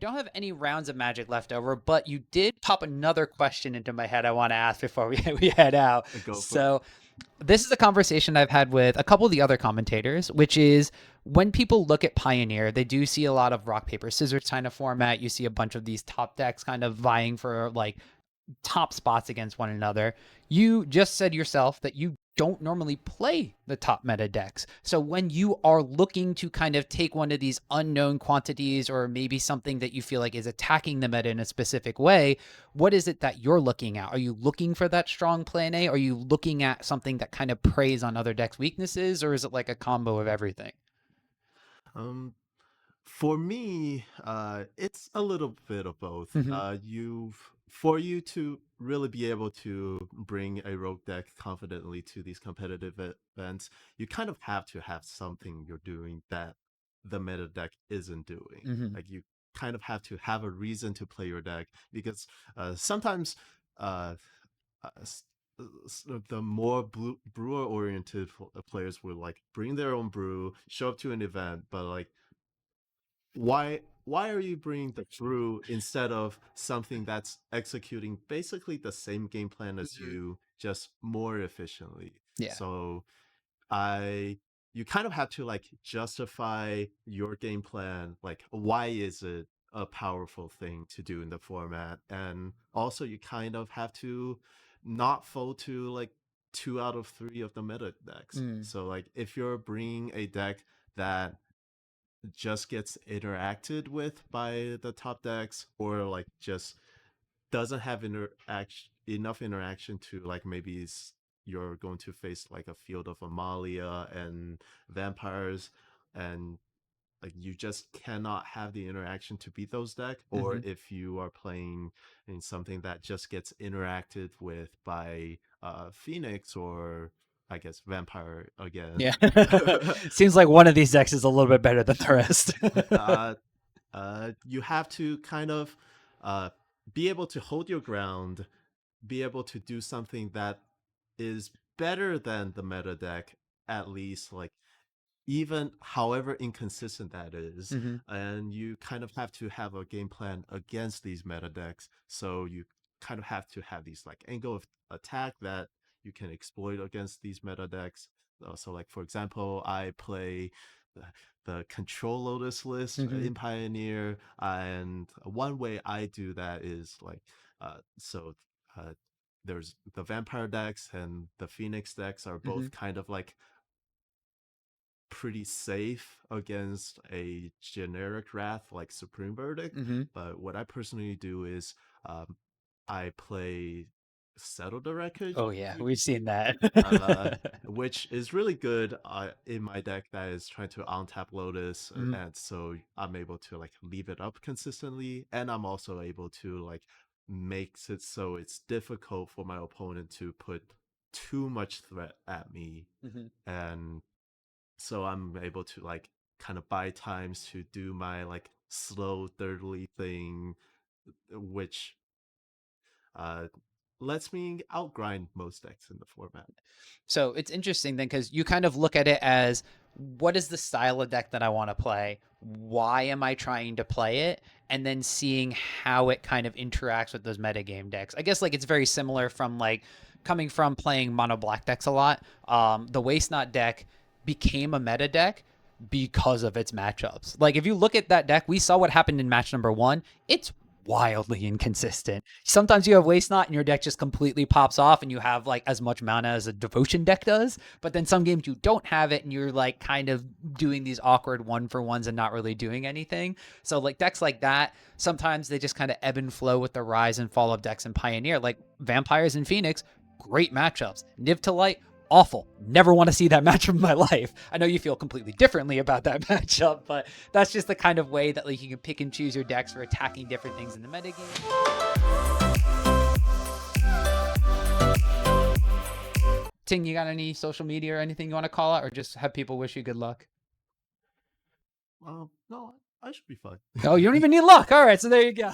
don't have any rounds of Magic left over, but you did pop another question into my head I want to ask before we head out. Go for it. So this is a conversation I've had with a couple of the other commentators, which is when people look at Pioneer, they do see a lot of rock, paper, scissors kind of format. You see a bunch of these top decks kind of vying for like top spots against one another. You just said yourself that you don't normally play the top meta decks. So when you are looking to kind of take one of these unknown quantities or maybe something that you feel like is attacking the meta in a specific way, what is it that you're looking at? Are you looking for that strong plan A? Are you looking at something that kind of preys on other decks' weaknesses, or is it like a combo of everything? Um, for me, it's a little bit of both. Mm-hmm. For you to really be able to bring a rogue deck confidently to these competitive events, you kind of have to have something you're doing that the meta deck isn't doing. Mm-hmm. Like you kind of have to have a reason to play your deck because sometimes uh, the more brewer oriented players will like bring their own brew, show up to an event, but like why are you bringing the brew instead of something that's executing basically the same game plan as Mm-hmm. you, just more efficiently? Yeah. So I you kind of have to like justify your game plan, like why is it a powerful thing to do in the format, and also you kind of have to not fall to like 2 out of 3 of the meta decks. Mm. So like if you're bringing a deck that just gets interacted with by the top decks, or like just doesn't have enough interaction to like you're going to face like a field of Amalia and vampires, and like you just cannot have the interaction to beat those deck. Or Mm-hmm. if you are playing in something that just gets interacted with by Phoenix, or I guess vampire again. Yeah. Seems like one of these decks is a little bit better than the rest. uh, you have to kind of uh, be able to hold your ground, be able to do something that is better than the meta deck, at least, like even however inconsistent that is. Mm-hmm. And you kind of have to have a game plan against these meta decks. So you kind of have to have these like angle of attack that you can exploit against these meta decks. So like for example, I play the control lotus list Mm-hmm. in Pioneer, and one way I do that is like so there's the vampire decks and the phoenix decks are Mm-hmm. both kind of like pretty safe against a generic wrath like Supreme Verdict. Mm-hmm. But what I personally do is I play Settle the Wreckage, Oh yeah, we've seen that. uh, which is really good in my deck that is trying to untap Lotus, Mm-hmm. and so I'm able to like leave it up consistently, and I'm also able to like makes it so it's difficult for my opponent to put too much threat at me, Mm-hmm. and so I'm able to like kind of buy times to do my like slow thirdly thing, which uh lets me outgrind most decks in the format. So it's interesting then because you kind of look at it as what is the style of deck that I want to play? Why am I trying to play it? And then seeing how it kind of interacts with those metagame decks. I guess like it's very similar from like coming from playing mono black decks a lot. The Waste Not deck became a meta deck because of its matchups. Like if you look at that deck, we saw what happened in match number 1. It's wildly inconsistent. Sometimes you have Waste Not and your deck just completely pops off and you have like as much mana as a Devotion deck does. But then some games you don't have it and you're like kind of doing these awkward 1-for-1s and not really doing anything. So like decks like that, sometimes they just kind of ebb and flow with the rise and fall of decks in Pioneer. Like Vampires and Phoenix, great matchups. Niv to Light, awful. Never want to see that matchup in my life. I know you feel completely differently about that matchup, but that's just the kind of way that like you can pick and choose your decks for attacking different things in the metagame. Ting, you got any social media or anything you want to call out, or just have people wish you good luck? No, I should be fine. Oh, you don't even need luck. All right, so there you go.